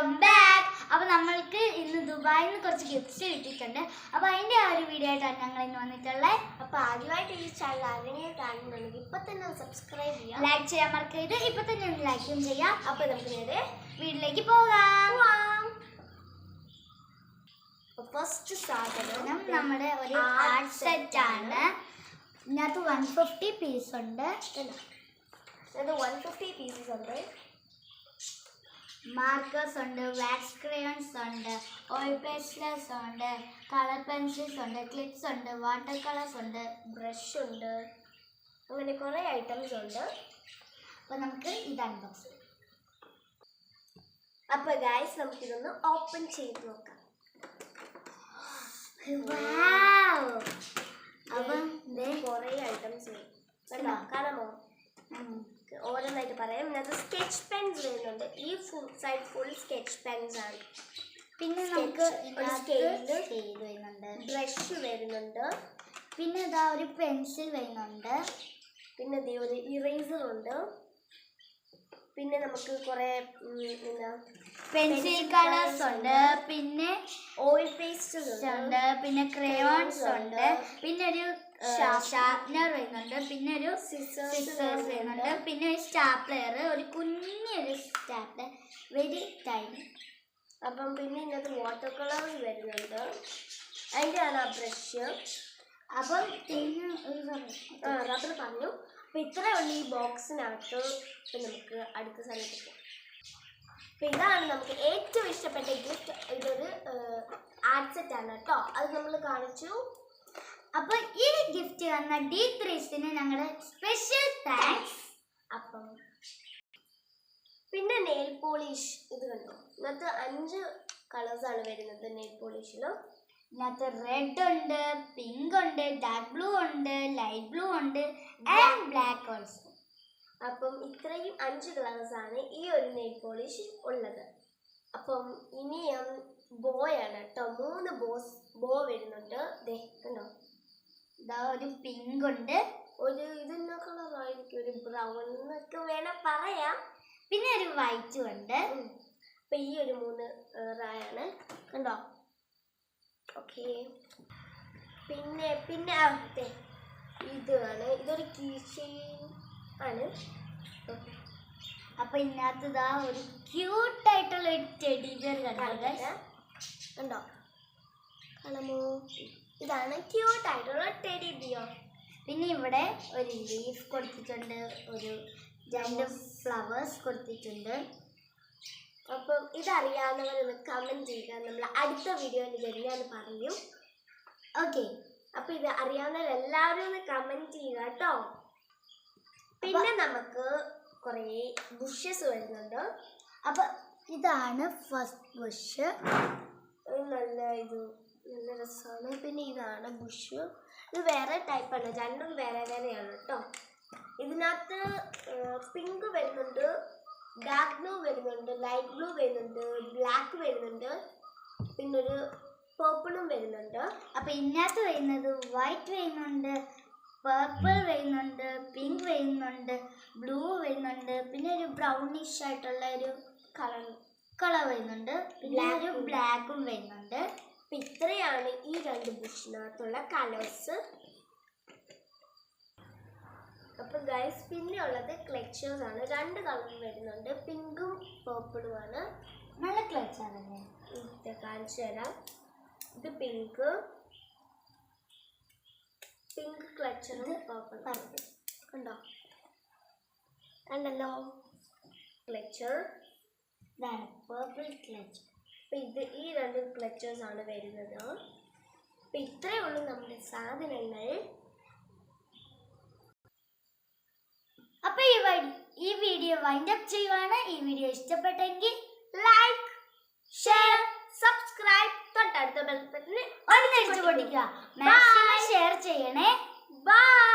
Welcome back. അപ്പോൾ നമ്മൾക്ക് ഇന്ന് ദുബായിൽ നിന്ന് കുറച്ച് ഗിഫ്റ്റ്സ് കിട്ടിയിട്ടുണ്ട്. അപ്പോൾ അതിൻ്റെ ആ ഒരു വീഡിയോ ആയിട്ടാണ് ഞങ്ങൾ ഇന്ന് വന്നിട്ടുള്ളത്. അപ്പോൾ ആദ്യമായിട്ട് ഈ ചാനൽ ആരെങ്കിലും കാണുന്നുണ്ടെങ്കിൽ ഇപ്പം തന്നെ സബ്സ്ക്രൈബ് ചെയ്യാം, ലൈക്ക് ചെയ്യാൻ മറക്കരുത്. ഇപ്പം തന്നെ ഒന്ന് ലൈക്കും ചെയ്യാം. അപ്പോൾ നമുക്ക് നേരെ വീട്ടിലേക്ക് പോകാം. ഫസ്റ്റ് സാധനം നമ്മുടെ ഒരു ആർട്ട് സെറ്റ് ആണ്. ഇതിനകത്ത് 150 പീസ് ഉണ്ട്. ഇത് 150 പീസസ് ഉണ്ട്. മാർക്കേഴ്സ് ഉണ്ട്, വാക്സ് ക്രയോൺസ് ഉണ്ട്, ഓയിൽ പേസ്റ്റൽസ് ഉണ്ട്, കളർ പെൻസിൽസ് ഉണ്ട്, ക്ലിപ്സ് ഉണ്ട്, വാട്ടർ കളേഴ്സ് ഉണ്ട്, ബ്രഷ് ഉണ്ട്, അങ്ങനെ കുറേ ഐറ്റംസ് ഉണ്ട്. അപ്പോൾ നമുക്ക് ഇത് അൺബോക്സ് ചെയ്യാം. അപ്പോൾ ഗൈസ് നമുക്കിതൊന്ന് ഓപ്പൺ ചെയ്ത് നോക്കാം. അപ്പം കുറേ ഐറ്റംസ് കാണാമോ? ഓരോന്നായിട്ട് പറയാം. ഇതിനകത്ത് സ്കെച്ച് പെൻസ് വരുന്നുണ്ട്. ഈ full side full sketch pens ആണ്. പിന്നെ നമുക്ക് വരുന്നുണ്ട്, ബ്രഷ് വരുന്നുണ്ട്, പിന്നെ ഇതാ ഒരു പെൻസിൽ വരുന്നുണ്ട്, പിന്നെ ഇതേ ഒരു ഇറേസർ ഉണ്ട്, പിന്നെ നമുക്ക് കുറേ പെൻസിൽ കളേഴ്സ് ഉണ്ട്, പിന്നെ ഓയിൽ പേസ്റ്റസ് ഉണ്ട്, പിന്നെ ക്രയോൺസ് ഉണ്ട്, പിന്നെ ഒരു ഷാർപ്നർ വരുന്നുണ്ട്, പിന്നെ ഒരു സിസേഴ്സ് വരുന്നുണ്ട്, പിന്നെ ഒരു സ്റ്റാപ്ലർ, ഒരു കുഞ്ഞൊരു സ്റ്റാപ്ലർ, വെരി ടൈനി. അപ്പം പിന്നെ ഇതിനകത്ത് വാട്ടർ കളേഴ്സ് വരുന്നുണ്ട്. അതിൻ്റെ ആണ് ആ ബ്രഷ്. അപ്പം പിന്നെ ഒരു റബ്ബർ പറഞ്ഞു. അപ്പം ഇത്രയേ ഉള്ളൂ ഈ ബോക്സിനകത്ത്. ഇപ്പം നമുക്ക് അടുത്ത സ്ഥലത്ത് പോകാം. അപ്പം ഇതാണ് നമുക്ക് ഏറ്റവും ഇഷ്ടപ്പെട്ട ഗിഫ്റ്റ്. ഇതൊരു ആർട്ട് സെറ്റ് ആണ് കേട്ടോ. അത് നമ്മൾ കാണിച്ചു. അപ്പോൾ ഈ ഗിഫ്റ്റ് വന്ന D3 ഞങ്ങളുടെ സ്പെഷ്യൽ താങ്ക്സ്. അപ്പം പിന്നെ നെയിൽ പോളിഷ് ഇത് കണ്ടോ. ഇതിനകത്ത് 5 കളേഴ്സാണ് വരുന്നത് നെയിൽ പോളിഷിൽ. ഇതിനകത്ത് റെഡ് ഉണ്ട്, പിങ്ക് ഉണ്ട്, ഡാർക്ക് ബ്ലൂ ഉണ്ട്, ലൈറ്റ് ബ്ലൂ ഉണ്ട് ആൻഡ് ബ്ലാക്ക് ഓൾസോ. അപ്പം ഇത്രയും 5 കളേഴ്സാണ് ഈ ഒരു നെയിൽ പോളിഷ് ഉള്ളത്. അപ്പം ഇനിയും ബോയാണ് കേട്ടോ. 3 ബോ വരുന്നുണ്ട്. ദേ കണ്ടോ, ഇതാ ഒരു പിങ്ക് ഉണ്ട്, ഒരു ഇതിൻ്റെ കളറായിരിക്കും, ഒരു ബ്രൗൺ എന്നൊക്കെ വേണം പറയാം. പിന്നെ ഒരു വൈറ്റും ഉണ്ട്. അപ്പം ഈ ഒരു 3 റായാണ് കണ്ടോ. ഓക്കെ, പിന്നെ പിന്നെ അതെ ഇതാണ്. ഇതൊരു കീ ചെയിൻ ആണ്. അപ്പൊ ഇതിനകത്ത് ഇതാ ഒരു ക്യൂട്ടായിട്ടുള്ള ഒരു ടെഡി ബിയർ കണ്ടോ. കാണാമോ? ഇതാണ് ക്യൂട്ടായിട്ടുള്ള ടെഡി ബിയർ. പിന്നെ ഇവിടെ ഒരു ലീഫ് കൊടുത്തിട്ടുണ്ട്, ഒരു 2 ഫ്ലവേഴ്സ് കൊടുത്തിട്ടുണ്ട്. അപ്പം ഇതറിയാവുന്നവരൊന്ന് കമൻറ്റ് ചെയ്യുക. നമ്മൾ അടുത്ത വീഡിയോയിൽ വരുന്നതെന്ന് പറയും. ഓക്കെ, അപ്പം ഇത് അറിയാവുന്നവരെല്ലാവരും ഒന്ന് കമൻറ്റ് ചെയ്യുക കേട്ടോ. പിന്നെ നമുക്ക് കുറേ ബുഷസ് വരുന്നുണ്ട്. അപ്പം ഇതാണ് ഫസ്റ്റ് ബുഷ്. നല്ല രസമാണ്. പിന്നെ ഇതാണ് ബുഷ്. ഇത് വേറെ ടൈപ്പാണ്, രണ്ടും വേറെ വേറെയാണ് കേട്ടോ. ഇതിനകത്ത് പിങ്ക് വരുന്നുണ്ട്, ഡാർക്ക് ബ്ലൂ വരുന്നുണ്ട്, ലൈറ്റ് ബ്ലൂ വരുന്നുണ്ട്, ബ്ലാക്ക് വരുന്നുണ്ട്, പിന്നെ ഒരു പേർപ്പിളും വരുന്നുണ്ട്. അപ്പം ഇതിനകത്ത് വരുന്നത് വൈറ്റ് വരുന്നുണ്ട്, പർപ്പിൾ വരുന്നുണ്ട്, പിങ്ക് വരുന്നുണ്ട്, ബ്ലൂ വരുന്നുണ്ട്, പിന്നെ ഒരു ബ്രൗണിഷ് ആയിട്ടുള്ള ഒരു കളർ വരുന്നുണ്ട്, പിന്നെ ഒരു ബ്ലാക്കും വരുന്നുണ്ട്. അപ്പം ഇത്രയാണ് ഈ 2 ബുഷിനകത്തുള്ള കളേഴ്സ്. അപ്പം ഗൈസ് പിന്നെ ഉള്ളത് ക്ലച്ചേഴ്സ് ആണ്. 2 കളർ വരുന്നുണ്ട്, പിങ്കും പേർപ്പിളുമാണ്. നല്ല ക്ലച്ചാണല്ലേ, ഇത് കാണിച്ചു തരാം. ഇത് പിങ്ക് ക്ലച്ചറും പേർപ്പിൾ കണ്ടോ. കണ്ടല്ലോ ക്ലച്ചർ. ഇതാണ് പേർപ്പിൾ ക്ലച്ച്. അപ്പം ഈ 2 ക്ലച്ചേഴ്സ് ആണ് വരുന്നത്. അപ്പം ഇത്രയേ ഉള്ളൂ നമ്മുടെ സാധനങ്ങൾ. അപ്പോൾ ഈ വീഡിയോ വൈൻഡ് അപ്പ് ചെയ്യുവാണ്. ഈ വീഡിയോ ഇഷ്ടപ്പെട്ടെങ്കിൽ ലൈക്ക്, ഷെയർ, സബ്സ്ക്രൈബ്, തൊട്ടടുത്ത ബെൽ ബട്ടൺ ഒന്ന് നെടിച്ചു പൊട്ടിക്കുക. മാക്സിമം ഷെയർ ചെയ്യണേ. ബൈ.